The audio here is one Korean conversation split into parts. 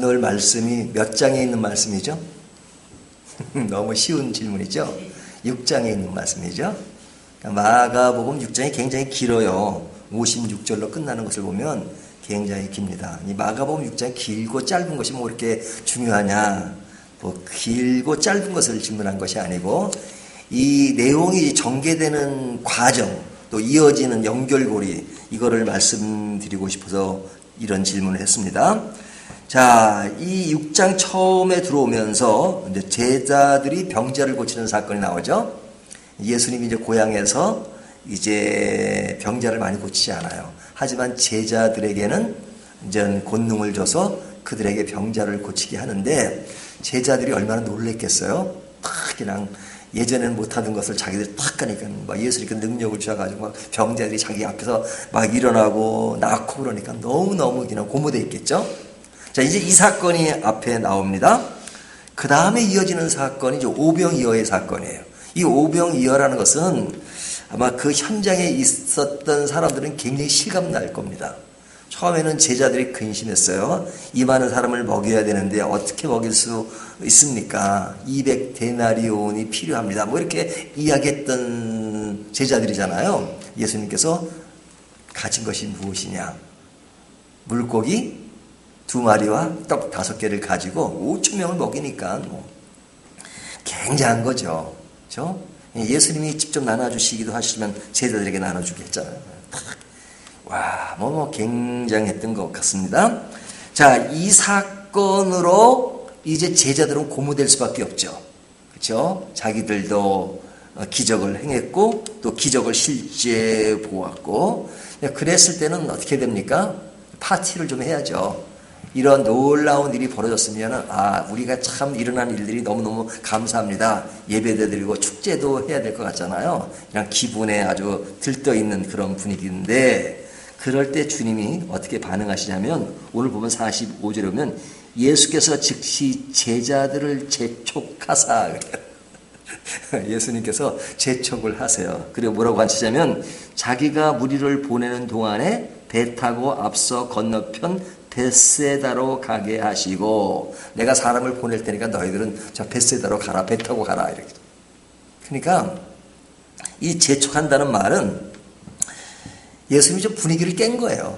건널 말씀이 몇 장에 있는 말씀이죠? 너무 쉬운 질문이죠? 6장에 있는 말씀이죠? 마가복음 6장이 굉장히 길어요. 56절로 끝나는 것을 보면 굉장히 깁니다. 이 마가복음 6장이 길고 짧은 것이 뭐 이렇게 중요하냐? 뭐 길고 짧은 것을 질문한 것이 아니고 이 내용이 전개되는 과정 또 이어지는 연결고리 이거를 말씀드리고 싶어서 이런 질문을 했습니다. 자, 이 6장 처음에 들어오면서 이제 제자들이 병자를 고치는 사건이 나오죠. 예수님이 이제 고향에서 이제 병자를 많이 고치지 않아요. 하지만 제자들에게는 이제 권능을 줘서 그들에게 병자를 고치게 하는데 제자들이 얼마나 놀랬겠어요? 딱 그냥 예전에는 못하던 것을 자기들이 딱 하니까 막 예수님께 능력을 주셔가지고 막 병자들이 자기 앞에서 막 일어나고 낳고 그러니까 너무너무 그냥 고무돼 있겠죠? 자, 이제 이 사건이 앞에 나옵니다. 그 다음에 이어지는 사건이 이제 오병이어의 사건이에요. 이 오병이어라는 것은 아마 그 현장에 있었던 사람들은 굉장히 실감날 겁니다. 처음에는 제자들이 근심했어요. 이 많은 사람을 먹여야 되는데 어떻게 먹일 수 있습니까? 200데나리온이 필요합니다. 뭐 이렇게 이야기했던 제자들이잖아요. 예수님께서 가진 것이 무엇이냐? 물고기 2마리와 떡 5개를 가지고 5,000명을 먹이니까 뭐 굉장한 거죠. 그렇죠? 예수님이 직접 나눠주시기도 하시면 제자들에게 나눠주게 했잖아요. 와, 굉장했던 것 같습니다. 자, 이 사건으로 이제 제자들은 고무될 수밖에 없죠. 그렇죠? 자기들도 기적을 행했고 또 기적을 실제 보았고 그랬을 때는 어떻게 됩니까? 파티를 좀 해야죠. 이런 놀라운 일이 벌어졌으면 우리가 참 일어난 일들이 너무너무 감사합니다. 예배도 드리고 축제도 해야 될 것 같잖아요. 그냥 기분에 아주 들떠있는 그런 분위기인데 그럴 때 주님이 어떻게 반응하시냐면 오늘 보면 45절에 보면 예수께서 즉시 제자들을 재촉하사 예수님께서 재촉을 하세요. 그리고 뭐라고 하시냐면 자기가 무리를 보내는 동안에 배 타고 앞서 건너편 벳세다로 가게 하시고 내가 사람을 보낼 테니까 너희들은 저 벳세다로 가라. 배 타고 가라. 이렇게. 그러니까 이 재촉한다는 말은 예수님이 좀 분위기를 깬 거예요.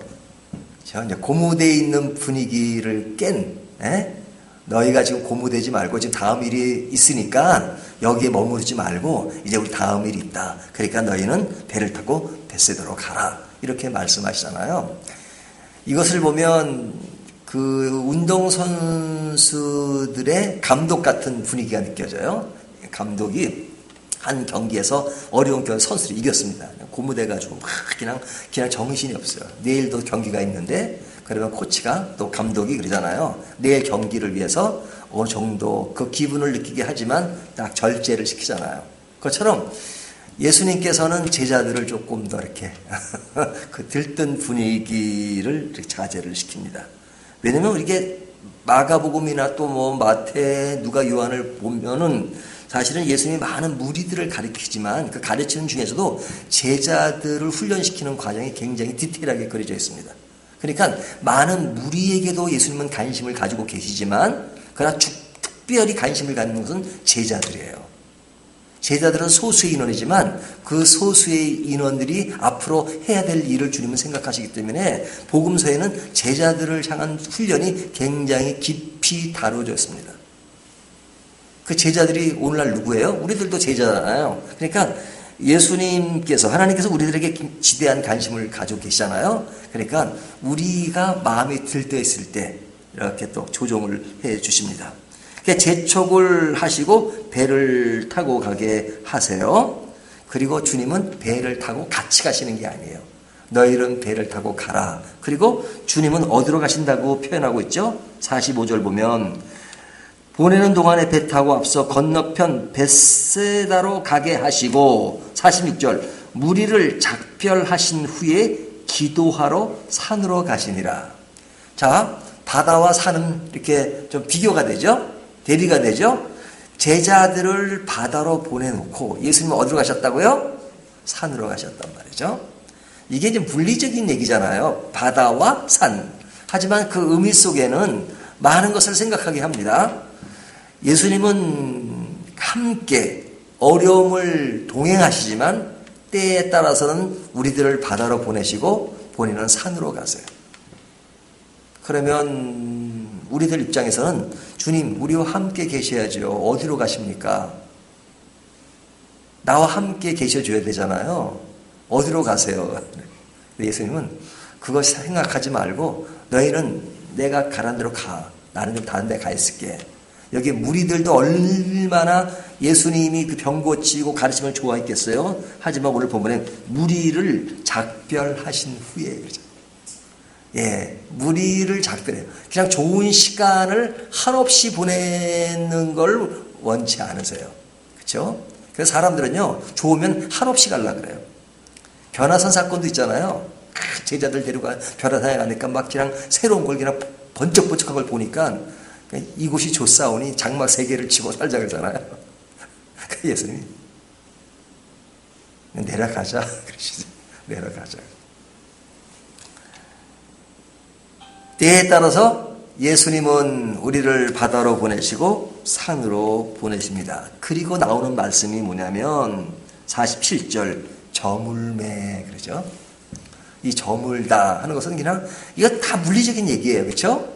이제 고무되어 있는 분위기를 너희가 지금 고무되지 말고 지금 다음 일이 있으니까 여기에 머무르지 말고 이제 우리 다음 일이 있다. 그러니까 너희는 배를 타고 벳세다로 가라. 이렇게 말씀하시잖아요. 이것을 보면 그 운동선수들의 감독 같은 분위기가 느껴져요. 감독이 한 경기에서 어려운 선수를 이겼습니다. 고무돼가지고 막 그냥 정신이 없어요. 내일도 경기가 있는데 그러면 코치가 또 감독이 그러잖아요. 내일 경기를 위해서 어느 정도 그 기분을 느끼게 하지만 딱 절제를 시키잖아요. 그것처럼 예수님께서는 제자들을 조금 더 이렇게 그 들뜬 분위기를 자제를 시킵니다. 왜냐면 이게 마가복음이나 또 뭐 마태, 누가, 요한을 보면은 사실은 예수님이 많은 무리들을 가르치지만 그 가르치는 중에서도 제자들을 훈련시키는 과정이 굉장히 디테일하게 그려져 있습니다. 그러니까 많은 무리에게도 예수님은 관심을 가지고 계시지만 그러나 특별히 관심을 갖는 것은 제자들이에요. 제자들은 소수의 인원이지만 그 소수의 인원들이 앞으로 해야 될 일을 주님은 생각하시기 때문에 복음서에는 제자들을 향한 훈련이 굉장히 깊이 다뤄져 있습니다. 그 제자들이 오늘날 누구예요? 우리들도 제자잖아요. 그러니까 예수님께서 하나님께서 우리들에게 지대한 관심을 가지고 계시잖아요. 그러니까 우리가 마음이 들떠 있을 때 이렇게 또 조종을 해 주십니다. 재촉을 하시고 배를 타고 가게 하세요. 그리고 주님은 배를 타고 같이 가시는 게 아니에요. 너희는 배를 타고 가라. 그리고 주님은 어디로 가신다고 표현하고 있죠? 45절 보면 보내는 동안에 배 타고 앞서 건너편 벳세다로 가게 하시고 46절 무리를 작별하신 후에 기도하러 산으로 가시니라. 자, 바다와 산은 이렇게 좀 비교가 되죠? 대비가 되죠? 제자들을 바다로 보내놓고 예수님은 어디로 가셨다고요? 산으로 가셨단 말이죠. 이게 이제 물리적인 얘기잖아요. 바다와 산. 하지만 그 의미 속에는 많은 것을 생각하게 합니다. 예수님은 함께 어려움을 동행하시지만 때에 따라서는 우리들을 바다로 보내시고 본인은 산으로 가세요. 그러면 우리들 입장에서는 주님, 우리와 함께 계셔야죠. 어디로 가십니까? 나와 함께 계셔줘야 되잖아요. 어디로 가세요? 예수님은 그것 생각하지 말고 너희는 내가 가라는 대로 가. 나는 좀 다른 데 가 있을게. 여기 무리들도 얼마나 예수님이 그 병 고치고 가르침을 좋아했겠어요? 하지만 오늘 본문에 무리를 작별하신 후에 그러죠. 예, 무리를 작별해요. 그냥 좋은 시간을 한없이 보내는 걸 원치 않으세요. 그렇죠? 그래서 사람들은요, 좋으면 한없이 가려고 그래요. 변화산 사건도 있잖아요. 제자들 데리고 변화산에 가니까 막 그냥 새로운 걸 그냥 번쩍번쩍한 걸 보니까 이곳이 좋사오니 장막 3개를 치고 살자 그러잖아요. 예수님이 내려가자 그러시죠. 내려가자. 때에 따라서 예수님은 우리를 바다로 보내시고 산으로 보내십니다. 그리고 나오는 말씀이 뭐냐면 47절 저물매 그러죠. 이 저물다 하는 것은 그냥 이거 다 물리적인 얘기예요. 그렇죠?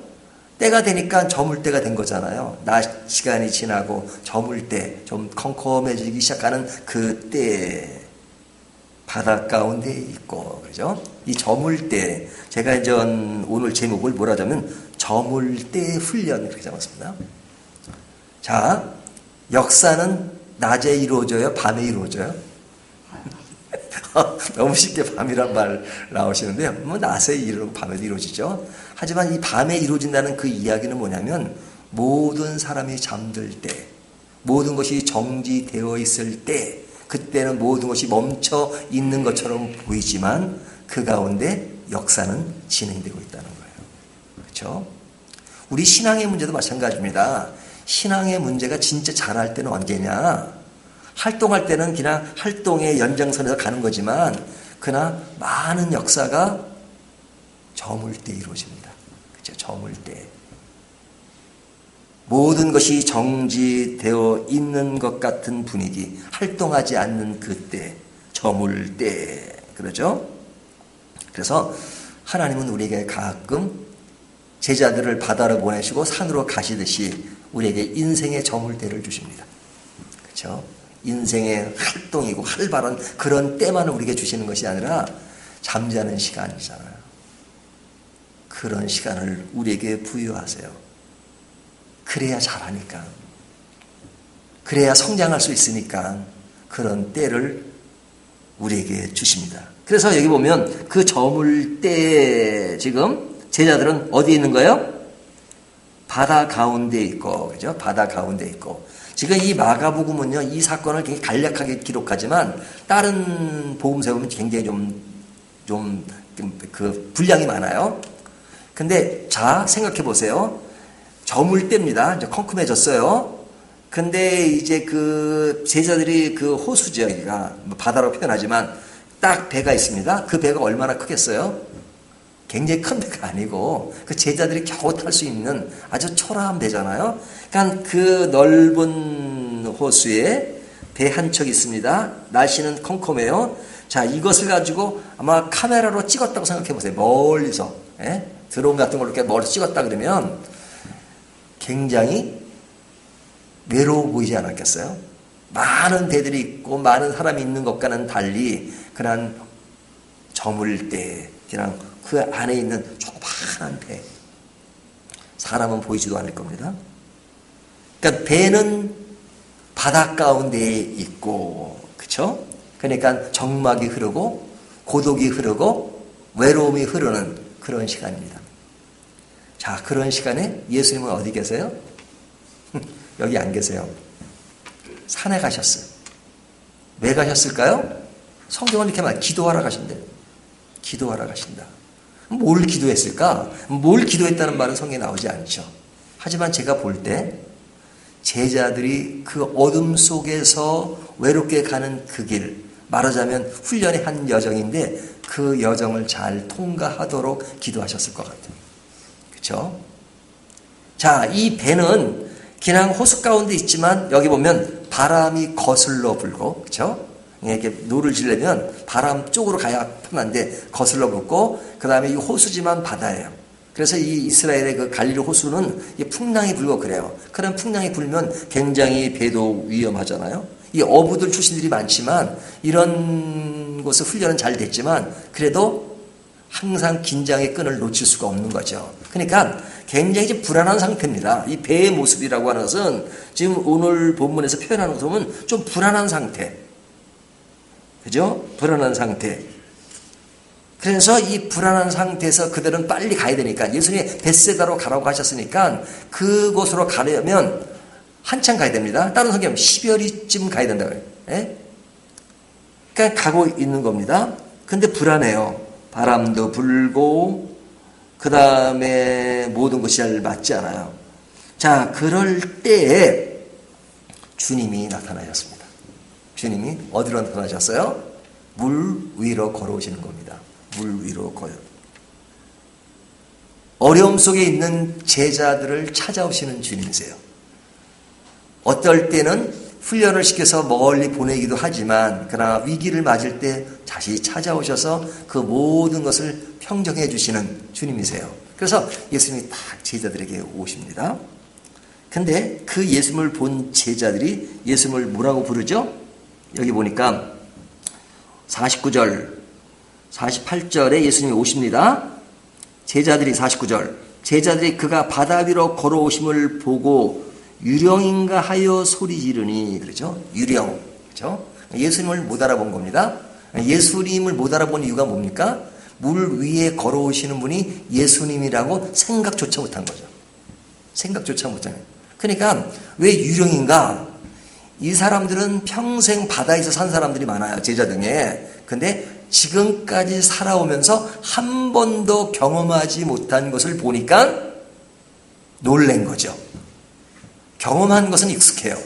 때가 되니까 저물 때가 된 거잖아요. 낮 시간이 지나고 저물 때 좀 컴컴해지기 시작하는 그때 바다 가운데 있고 그죠? 이 저물 때 제가 이제 오늘 제목을 뭐라 하자면 저물 때 훈련 이렇게 잡았습니다. 자, 역사는 낮에 이루어져요? 밤에 이루어져요? 너무 쉽게 밤이란 말 나오시는데요. 뭐 낮에 이루어지고 밤에도 이루어지죠. 하지만 이 밤에 이루어진다는 그 이야기는 뭐냐면 모든 사람이 잠들 때, 모든 것이 정지되어 있을 때, 그때는 모든 것이 멈춰 있는 것처럼 보이지만 그 가운데 역사는 진행되고 있다는 거예요. 그렇죠? 우리 신앙의 문제도 마찬가지입니다. 신앙의 문제가 진짜 잘할 때는 언제냐? 활동할 때는 그냥 활동의 연장선에서 가는 거지만 그러나 많은 역사가 저물 때 이루어집니다. 그렇죠? 저물 때. 모든 것이 정지되어 있는 것 같은 분위기, 활동하지 않는 그때, 저물 때, 그러죠? 그래서 하나님은 우리에게 가끔 제자들을 바다로 보내시고 산으로 가시듯이 우리에게 인생의 저물 때를 주십니다. 그렇죠? 인생의 활동이고 활발한 그런 때만을 우리에게 주시는 것이 아니라 잠자는 시간이잖아요. 그런 시간을 우리에게 부여하세요. 그래야 잘하니까. 그래야 성장할 수 있으니까 그런 때를 우리에게 주십니다. 그래서 여기 보면 그 저물 때 지금 제자들은 어디에 있는 거예요? 바다 가운데 있고, 그죠? 바다 가운데 있고. 지금 이 마가복음은요, 이 사건을 굉장히 간략하게 기록하지만 다른 복음서에 보면 굉장히 그 분량이 많아요. 근데 자, 생각해 보세요. 저물 때입니다. 이제 컴컴해졌어요. 근데 이제 그 제자들이 그 호수죠, 여기가 바다로 표현하지만 딱 배가 있습니다. 그 배가 얼마나 크겠어요? 굉장히 큰 배가 아니고 그 제자들이 겨우 탈 수 있는 아주 초라한 배잖아요. 그러니까 그 넓은 호수에 배 한 척 있습니다. 날씨는 컴컴해요. 자, 이것을 가지고 아마 카메라로 찍었다고 생각해 보세요. 멀리서 드론 같은 걸로 이렇게 멀리서 찍었다 그러면 굉장히 외로워 보이지 않았겠어요? 많은 배들이 있고 많은 사람이 있는 것과는 달리 그냥 저물 때 그냥 그 안에 있는 조그마한 배, 사람은 보이지도 않을 겁니다. 그러니까 배는 바다 가운데에 있고, 그렇죠? 그러니까 적막이 흐르고 고독이 흐르고 외로움이 흐르는 그런 시간입니다. 자, 그런 시간에 예수님은 어디 계세요? 여기 안 계세요. 산에 가셨어요. 왜 가셨을까요? 성경은 이렇게 말, 기도하러 가신대요. 기도하러 가신다. 뭘 기도했을까? 뭘 기도했다는 말은 성경에 나오지 않죠. 하지만 제가 볼 때 제자들이 그 어둠 속에서 외롭게 가는 그 길, 말하자면 훈련의 한 여정인데 그 여정을 잘 통과하도록 기도하셨을 것 같아요. 그렇죠? 자, 이 배는 그냥 호수 가운데 있지만 여기 보면 바람이 거슬러 불고, 그렇죠? 이렇게 노를 지려면 바람 쪽으로 가야 편한데 거슬러 불고, 그 다음에 이 호수지만 바다예요. 그래서 이 이스라엘의 그 갈릴리 호수는 풍랑이 불고 그래요. 그런 풍랑이 불면 굉장히 배도 위험하잖아요. 이 어부들 출신들이 많지만 이런 곳의 훈련은 잘 됐지만 그래도 항상 긴장의 끈을 놓칠 수가 없는 거죠. 그러니까 굉장히 지금 불안한 상태입니다. 이 배의 모습이라고 하는 것은 지금 오늘 본문에서 표현하는 것을 보면 좀 불안한 상태. 그죠? 불안한 상태. 그래서 이 불안한 상태에서 그들은 빨리 가야 되니까 예수님이 벳세다로 가라고 하셨으니까 그곳으로 가려면 한참 가야 됩니다. 다른 성경 10여리쯤 가야 된다고요. 예? 그러니까 가고 있는 겁니다. 근데 불안해요. 바람도 불고 그 다음에 모든 것이 잘 맞지 않아요. 자, 그럴 때에 주님이 나타나셨습니다. 주님이 어디로 나타나셨어요? 물 위로 걸어오시는 겁니다. 물 위로 걸어. 어려움 속에 있는 제자들을 찾아오시는 주님이세요. 어떨 때는 훈련을 시켜서 멀리 보내기도 하지만 그러나 위기를 맞을 때 다시 찾아오셔서 그 모든 것을 평정해 주시는 주님이세요. 그래서 예수님이 딱 제자들에게 오십니다. 근데 그 예수님을 본 제자들이 예수님을 뭐라고 부르죠? 여기 보니까 49절 48절에 예수님이 오십니다. 제자들이 49절 제자들이 그가 바다 위로 걸어오심을 보고 유령인가 하여 소리 지르니, 그렇죠? 유령, 그렇죠? 예수님을 못 알아본 겁니다. 예수님을 못 알아본 이유가 뭡니까? 물 위에 걸어오시는 분이 예수님이라고 생각조차 못한 거죠. 생각조차 못한 거예요. 그러니까 왜 유령인가? 이 사람들은 평생 바다에서 산 사람들이 많아요. 제자 중에. 근데 지금까지 살아오면서 한 번도 경험하지 못한 것을 보니까 놀란 거죠. 경험한 것은 익숙해요.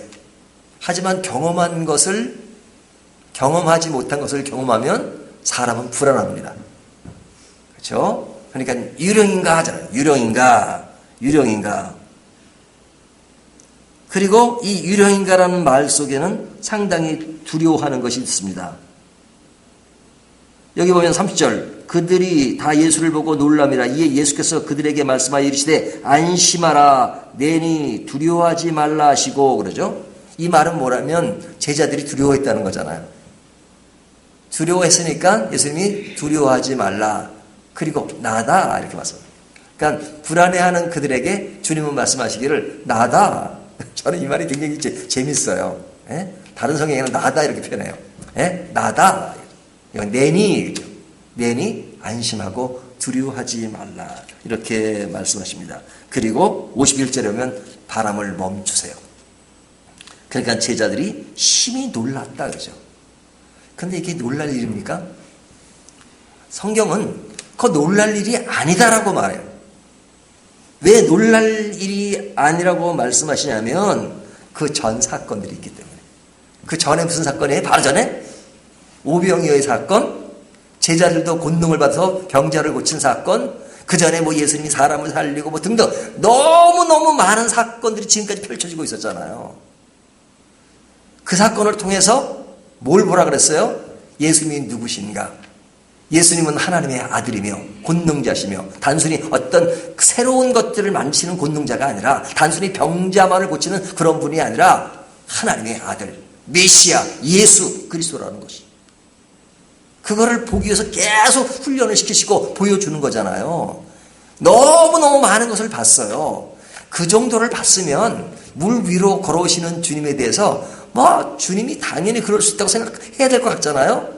하지만 경험한 것을 경험하지 못한 것을 경험하면 사람은 불안합니다. 그렇죠? 그러니까 유령인가 하잖아요. 유령인가. 그리고 이 유령인가라는 말 속에는 상당히 두려워하는 것이 있습니다. 여기 보면 30절 그들이 다 예수를 보고 놀랍니다. 이에 예수께서 그들에게 말씀하여 이르시되 안심하라 내니 두려워하지 말라 하시고 그러죠. 이 말은 뭐라면 제자들이 두려워했다는 거잖아요. 두려워했으니까 예수님이 두려워하지 말라. 그리고 나다 이렇게 말씀합니다. 그러니까 불안해하는 그들에게 주님은 말씀하시기를 나다. 저는 이 말이 굉장히 재밌어요. 예? 다른 성경에는 나다 이렇게 표현해요. 예? 나다. 이건 내니 안심하고 두려워하지 말라 이렇게 말씀하십니다. 그리고 51절에 오면 바람을 멈추세요. 그러니까 제자들이 심히 놀랐다 그러죠. 근데 이게 놀랄 일입니까? 성경은 그 놀랄 일이 아니다라고 말해요. 왜 놀랄 일이 아니라고 말씀하시냐면 그 전 사건들이 있기 때문에. 그 전에 무슨 사건이에요? 바로 전에 오병이어의 사건, 제자들도 권능을 받아서 병자를 고친 사건, 그 전에 뭐 예수님이 사람을 살리고 뭐 등등 너무너무 많은 사건들이 지금까지 펼쳐지고 있었잖아요. 그 사건을 통해서 뭘 보라 그랬어요? 예수님이 누구신가? 예수님은 하나님의 아들이며 권능자시며 단순히 어떤 새로운 것들을 만지는 권능자가 아니라 단순히 병자만을 고치는 그런 분이 아니라 하나님의 아들, 메시아, 예수 그리스도라는 것이. 그거를 보기 위해서 계속 훈련을 시키시고 보여주는 거잖아요. 너무너무 많은 것을 봤어요. 그 정도를 봤으면 물 위로 걸어오시는 주님에 대해서 뭐 주님이 당연히 그럴 수 있다고 생각해야 될 것 같잖아요.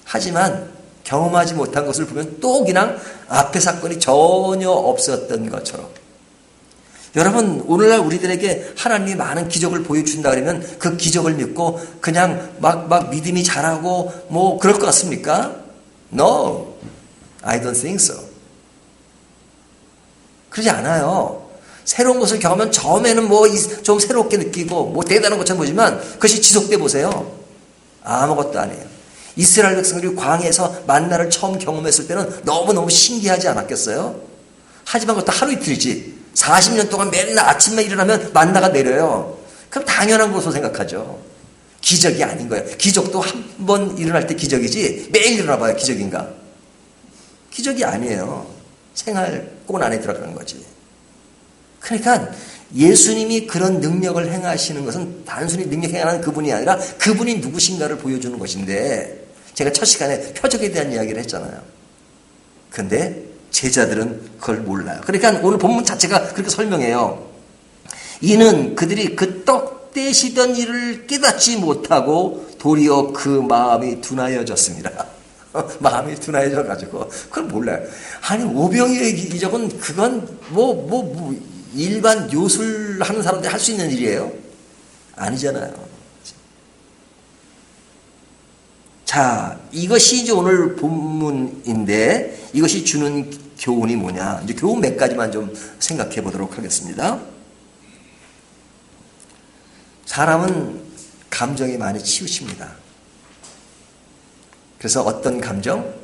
하지만 경험하지 못한 것을 보면 또 그냥 앞의 사건이 전혀 없었던 것처럼. 여러분 오늘날 우리들에게 하나님이 많은 기적을 보여준다 그러면 그 기적을 믿고 그냥 막 믿음이 자라고 뭐 그럴 것 같습니까? No, I don't think so. 그러지 않아요. 새로운 것을 경험하면 처음에는 뭐 좀 새롭게 느끼고 뭐 대단한 것처럼 보지만 그것이 지속돼 보세요. 아무것도 아니에요. 이스라엘 백성들이 광야에서 만나를 처음 경험했을 때는 너무너무 신기하지 않았겠어요? 하지만 그것도 하루 이틀이지 40년 동안 매일 아침에 일어나면 만나가 내려요. 그럼 당연한 것으로 생각하죠. 기적이 아닌 거예요. 기적도 한 번 일어날 때 기적이지 매일 일어나봐야 기적인가? 기적이 아니에요. 생활권 안에 들어가는 거지. 그러니까 예수님이 그런 능력을 행하시는 것은 단순히 능력 행하는 그분이 아니라 그분이 누구신가를 보여주는 것인데, 제가 첫 시간에 표적에 대한 이야기를 했잖아요. 근데 제자들은 그걸 몰라요. 그러니까 오늘 본문 자체가 그렇게 설명해요. 이는 그들이 그 떡 떼시던 일을 깨닫지 못하고 도리어 그 마음이 둔하여졌습니다. 마음이 둔하여져가지고 그걸 몰라요. 아니 오병이어의 기적은 그건 일반 요술하는 사람들이 할 수 있는 일이에요? 아니잖아요. 자, 이것이 이제 오늘 본문인데 이것이 주는 교훈이 뭐냐? 이제 교훈 몇 가지만 좀 생각해 보도록 하겠습니다. 사람은 감정이 많이 치우칩니다. 그래서 어떤 감정?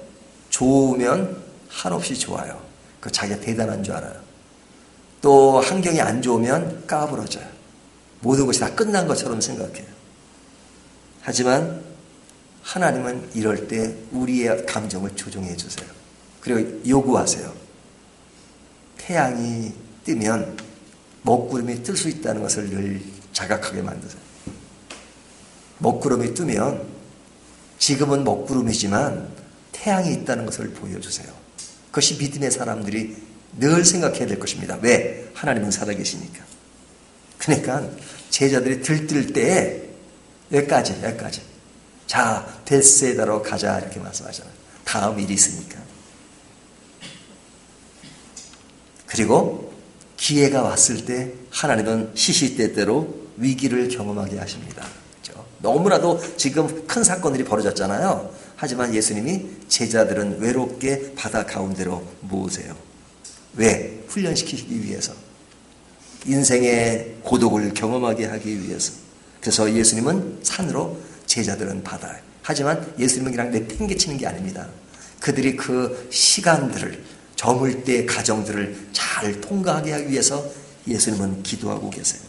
좋으면 한없이 좋아요. 그 자기가 대단한 줄 알아요. 또 환경이 안 좋으면 까부러져요. 모든 것이 다 끝난 것처럼 생각해요. 하지만 하나님은 이럴 때 우리의 감정을 조정해 주세요. 그리고 요구하세요. 태양이 뜨면 먹구름이 뜰 수 있다는 것을 늘 자각하게 만드세요. 먹구름이 뜨면 지금은 먹구름이지만 태양이 있다는 것을 보여주세요. 그것이 믿음의 사람들이 늘 생각해야 될 것입니다. 왜? 하나님은 살아계시니까. 그러니까 제자들이 들뜰 때에 여기까지. 자, 벳세다로 가자 이렇게 말씀하잖아요. 다음 일이 있으니까. 그리고 기회가 왔을 때 하나님은 시시때때로 위기를 경험하게 하십니다. 그렇죠? 너무나도 지금 큰 사건들이 벌어졌잖아요. 하지만 예수님이 제자들은 외롭게 바다 가운데로 모으세요. 왜? 훈련시키기 위해서. 인생의 고독을 경험하게 하기 위해서. 그래서 예수님은 산으로, 제자들은 바다에. 하지만 예수님은 그냥 내팽개치는 게 아닙니다. 그들이 그 시간들을, 저물 때 가정들을 잘 통과하게 하기 위해서 예수님은 기도하고 계세요.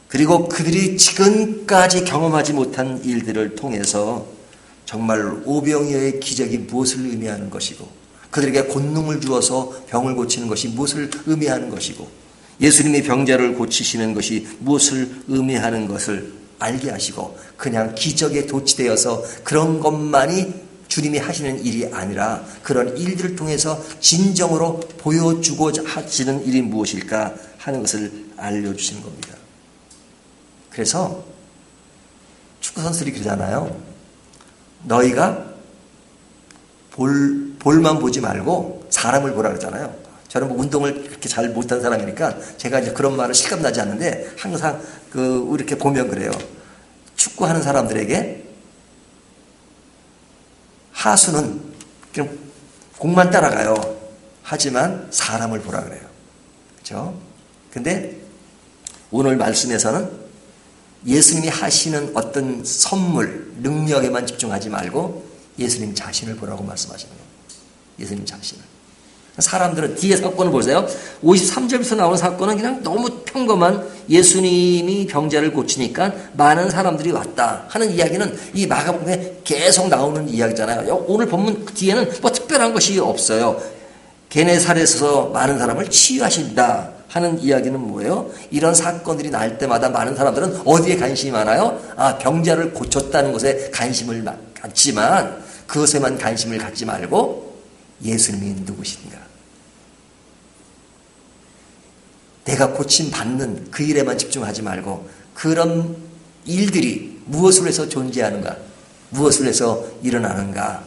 그리고 그들이 지금까지 경험하지 못한 일들을 통해서 정말 오병이어의 기적이 무엇을 의미하는 것이고, 그들에게 권능을 주어서 병을 고치는 것이 무엇을 의미하는 것이고, 예수님이 병자를 고치시는 것이 무엇을 의미하는 것을 알게 하시고, 그냥 기적에 도취되어서 그런 것만이 주님이 하시는 일이 아니라 그런 일들을 통해서 진정으로 보여주고자 하시는 일이 무엇일까 하는 것을 알려주시는 겁니다. 그래서 축구 선수들이 그러잖아요. 너희가 볼만 보지 말고 사람을 보라 그러잖아요. 저는 뭐 운동을 그렇게 잘 못한 사람이니까 제가 이제 그런 말을 실감나지 않는데, 항상 이렇게 보면 그래요. 축구하는 사람들에게 하수는 그냥 공만 따라가요. 하지만 사람을 보라 그래요. 그렇죠? 근데 오늘 말씀에서는 예수님이 하시는 어떤 선물, 능력에만 집중하지 말고 예수님 자신을 보라고 말씀하시는 거예요. 예수님 자신을. 사람들은 뒤에 사건을 보세요. 53절부터 나오는 사건은 그냥 너무 평범한 예수님이 병자를 고치니까 많은 사람들이 왔다 하는 이야기는 이 마가복음에 계속 나오는 이야기잖아요. 오늘 본문 뒤에는 뭐 특별한 것이 없어요. 게네사렛에서 많은 사람을 치유하신다 하는 이야기는 뭐예요? 이런 사건들이 날 때마다 많은 사람들은 어디에 관심이 많아요? 병자를 고쳤다는 것에 관심을 갖지만 그것에만 관심을 갖지 말고 예수님이 누구신가? 내가 고침받는 그 일에만 집중하지 말고 그런 일들이 무엇을 해서 존재하는가? 무엇을 해서 일어나는가?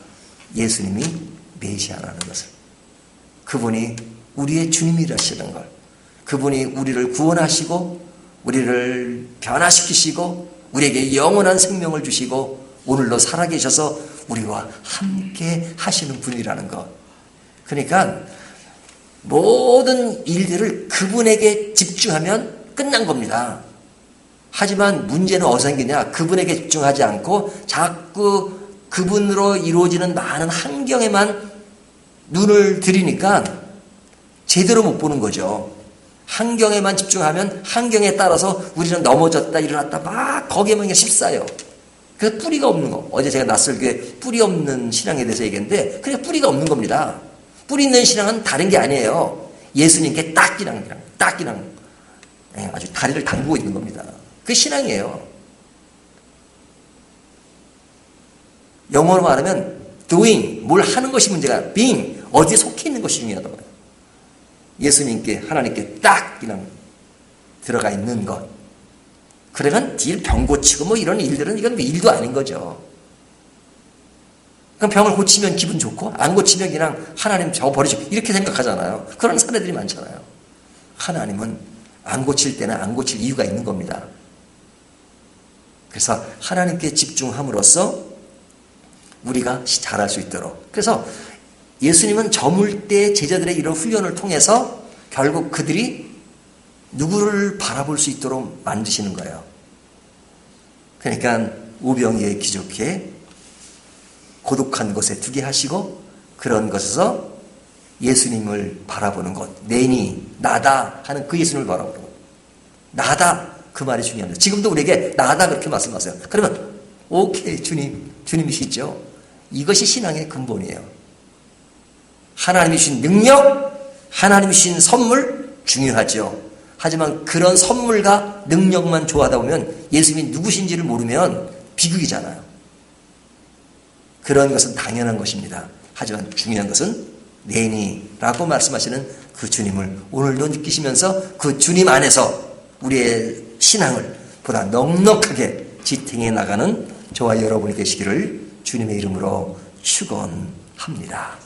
예수님이 메시아라는 것을. 그분이 우리의 주님이라시는 걸. 그분이 우리를 구원하시고 우리를 변화시키시고 우리에게 영원한 생명을 주시고 오늘도 살아계셔서 우리와 함께 하시는 분이라는 것. 그러니까 모든 일들을 그분에게 집중하면 끝난 겁니다. 하지만 문제는 어디서 생기냐? 그분에게 집중하지 않고 자꾸 그분으로 이루어지는 많은 환경에만 눈을 들이니까 제대로 못 보는 거죠. 환경에만 집중하면 환경에 따라서 우리는 넘어졌다 일어났다 막 거기에만 그냥 휩싸여. 그래서 뿌리가 없는 거. 어제 제가 낯설게 뿌리 없는 신앙에 대해서 얘기했는데 그냥 뿌리가 없는 겁니다. 뿌리 있는 신앙은 다른 게 아니에요. 예수님께 딱이랑 아주 다리를 담그고 있는 겁니다. 그게 신앙이에요. 영어로 말하면 doing, 뭘 하는 것이 문제가 being, 어디에 속해 있는 것이 중요하다고 해요. 예수님께 하나님께 딱 그냥 들어가 있는 것. 그러면 뒤에 병 고치고 뭐 이런 일들은 이건 일도 아닌 거죠. 그럼 병을 고치면 기분 좋고 안 고치면 그냥 하나님 저거 버리시고 이렇게 생각하잖아요. 그런 사례들이 많잖아요. 하나님은 안 고칠 때는 안 고칠 이유가 있는 겁니다. 그래서 하나님께 집중함으로써 우리가 잘할 수 있도록. 그래서 예수님은 저물 때 제자들의 이런 훈련을 통해서 결국 그들이 누구를 바라볼 수 있도록 만드시는 거예요. 그러니까 우병이에 기족해 고독한 곳에 두게 하시고 그런 것에서 예수님을 바라보는 것. 내니 나다 하는 그 예수님을 바라보는 것. 나다 그 말이 중요합니다. 지금도 우리에게 나다 그렇게 말씀하세요. 그러면 오케이 주님이시죠. 이것이 신앙의 근본이에요. 하나님이 주신 능력, 하나님이 주신 선물 중요하죠. 하지만 그런 선물과 능력만 좋아하다 보면 예수님이 누구신지를 모르면 비극이잖아요. 그런 것은 당연한 것입니다. 하지만 중요한 것은 내니라고 말씀하시는 그 주님을 오늘도 느끼시면서 그 주님 안에서 우리의 신앙을 보다 넉넉하게 지탱해 나가는 저와 여러분이 되시기를 주님의 이름으로 축원합니다.